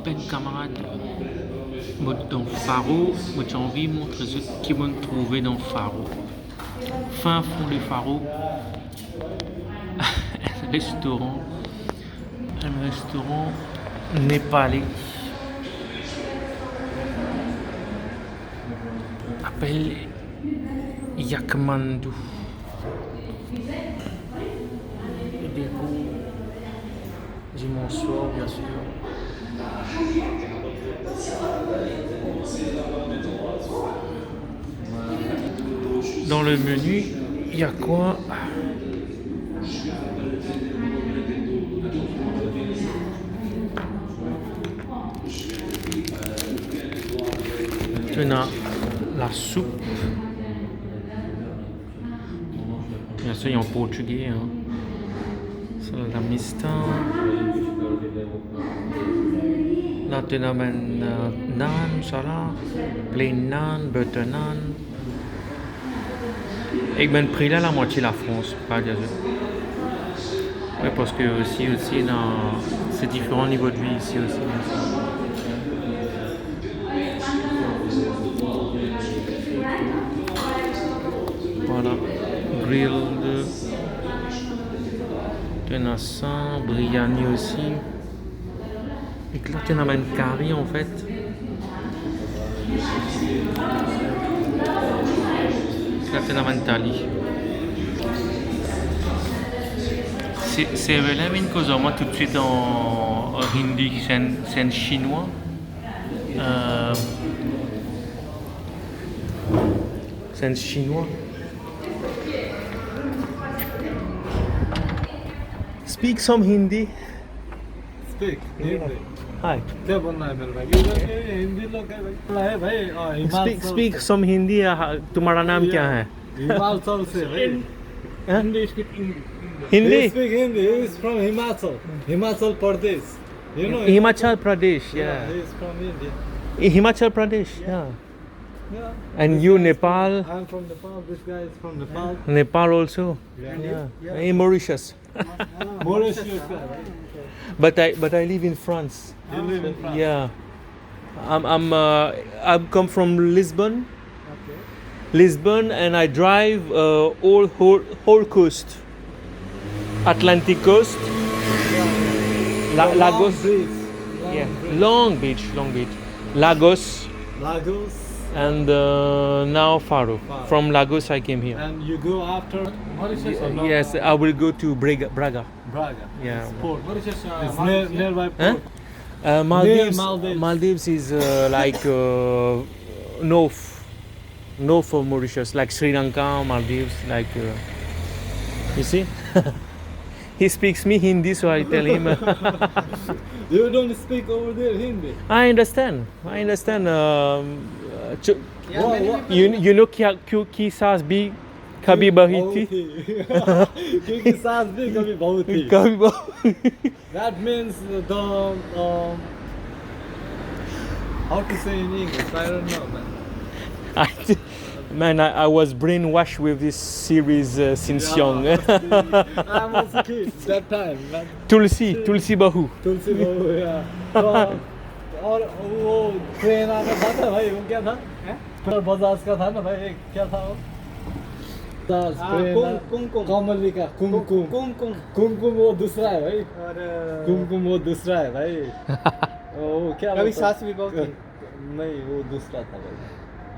Ben camarade, dans Faro, j'ai envie de montrer ce qu'ils vont trouver dans Faro. Fin fond de Faro, un restaurant népalais. Appelle Yakmandu. Des goûts du Monsoir, bien sûr. Dans le menu, il y a quoi? On a la soupe. Bien sûr, il y a en portugais. Hein. Salada mista. Là, tu as naan, salade, plain naan, butter naan. Ik ben pris là la moitié de la France, pas bien sûr. Oui, parce que aussi c'est différent niveau de vie ici aussi. Voilà, grilled, tenassan, biryani aussi. Et là, tu as un curry en fait. Là, tu as un thali. C'est vraiment une cause, moi tout de suite en hindi, c'est un chinois. C'est un chinois. Speak some Hindi. Speak Hindi. Hi. क्या बोलना है मेरे भाई? हिंदी लोग है भाई। Speak some Hindi. तुम्हारा नाम क्या है? हिमाचल से भाई। Hindi. He Hindi. speak Hindi. He is from Himachal. Himachal Pradesh. You know? Himachal Pradesh. Yeah. He is from India. Himachal Pradesh. Yeah. Yeah. And you Nepal. I'm from Nepal. This guy is from Nepal. Nepal also. Yeah. In Mauritius. Mauritius guy, right? But I live in France. You live in France. Yeah. I'm come from Lisbon. Okay. Lisbon, and I drive whole coast, Atlantic coast, Lagos, Long Beach, Lagos, and now Faro. From Lagos I came here. And you go after Mauritius or not? Yes, I will go to Braga. Braga. Yeah. Port. Mauritius is nearby port. Maldives is like north of Mauritius, like Sri Lanka, Maldives, like you see. He speaks me Hindi, so I tell him. You don't speak over there Hindi. I understand. You know ki saas bhi kabhi bahi thi. Kyunki saas bhi kabhi bahut thi. Kabhi bahi. That means the how to say in English? I don't know, man. I was brainwashed with this series since young. I'm also kid that time. Man. Tulsi Bahu. तुलसी बहू या और वो train आना था ना भाई वो क्या था फिर बजाज का था ना भाई क्या था वो कुमकुम कुमकुम वो दूसरा है भाई कुमकुम वो दूसरा है भाई वो क्या कभी सास भी बहुत नहीं वो दूसरा था भाई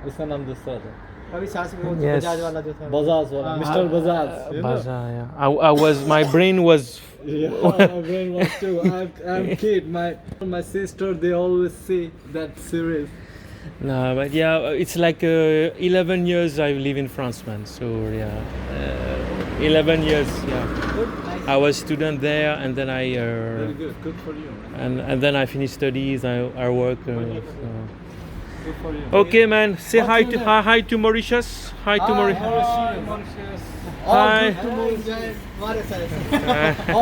उसका नाम दूसरा था कभी सास भी बहुत Yes. बजाज वाला जो था बजाज वाला mister Bajaj Baza, yeah. My brain was. Yeah, my brain was too. I'm kid. My sister, they always see that series. No, but yeah, it's like 11 years I live in France, man. So yeah, 11 years. Yeah, Good, nice. I was student there, and then Very good for you. Man. and then I finished studies. I work. So. Good for you. Okay, man. Say hi to Mauritius. Hi to Mauritius. Mauritius. Hi. Enjoy Mauritius. All